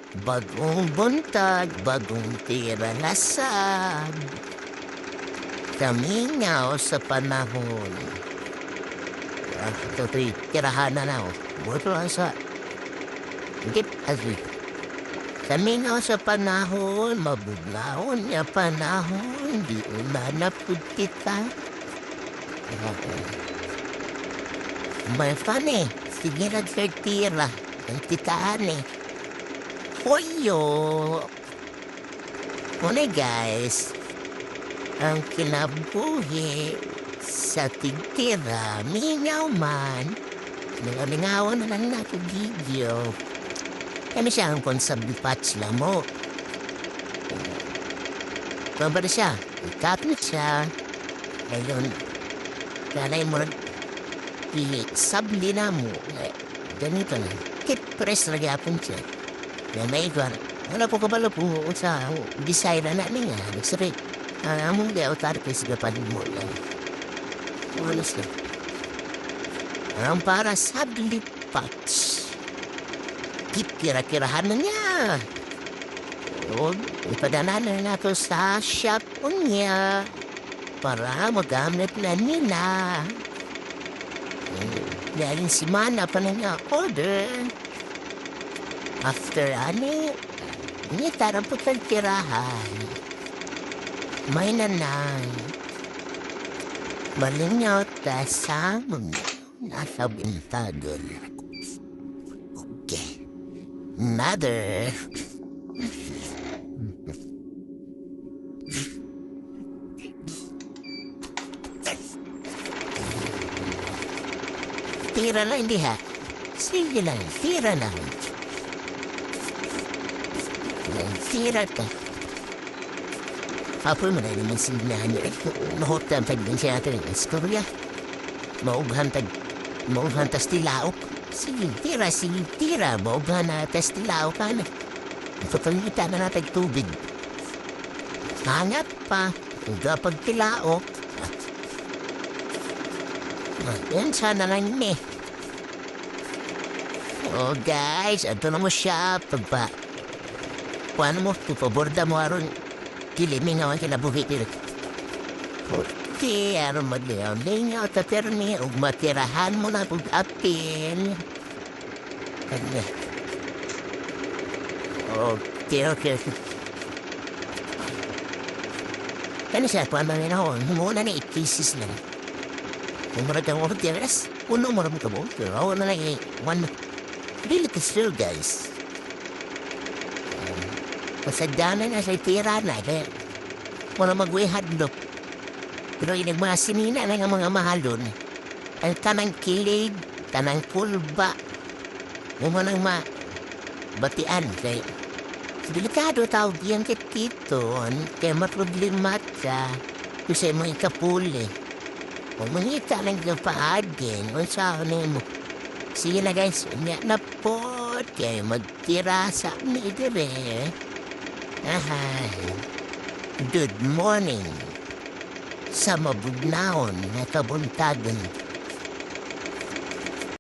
Bagong buntag, bagong tira lasag. Kamingaw sa panahon. Ito tirahan na na. Buto lang sa... Gip, asli. Kamingaw sa panahon, mabuglaon niya panahon, di umanapod kita. May funny, sige na tira, ang titaan eh. Hoyo! Muna guys, ang kinabuhi sa tigtira, mingaw man, ningaw-ningawan na lang nato video. Kami siya ang konsabipats lang mo. Kung ba na siya, ikapit siya. Ngayon, kanay mo rin, isabli na mo. Ganito lang, kit-press lagi apon siya. Yan may iguan. Wala po kabalo po sa design na niya. Nagsabi, among di autarke sa gapanin mo lang. Honestly. Ang para sa blipats. Kira-kirahan na niya. O, ipadana na nato sa shop niya. Para magamit na nila. Dahil si Mana pa na niya order. After ani, ini tarang putang tirahan. May nanay. Malingaw ta sa mga nasa bintadol. Okay. Mother. Tira lang, hindi ha. Sige lang, tira lang. Tira ka. Apoy mo na naman sinahan niya. Mahutantag din siya natin ang istorya. Maughantas tilaok. Sige, tira. Maughantas tilaok ka na. Patangita na natin tubig. Hangat pa. Kapag tilaok. Yan sana lang ni. Oh guys, ato na mo siya. Paano mo, tupaborda mo aron kiliming ang kinabuhitir. Okay, aron madliyaw ninyo at aterni, ug matirahan mo na pag apil. Okay. Kani siya, paano na ako, muna na ikisis lang. Kung marag kang orderas, puno mo rin ka mo, pero ako na lang one. Really still, guys. Pasadanan na sa tira na, kaya wala magwihadlok. Pero inagmasinina na nga mga mahalon. Ang tanang kilig, tanang kulba, yung manang batian. Kaya delikado tawag yan katiton, kaya maproblema ka kasi mga ikapuli. Kung mangita ng kapaagin, kung saan mo. Sige na guys, unya na po, kaya magtira sa midire. Good morning sa mabugnaon na kabuntagan.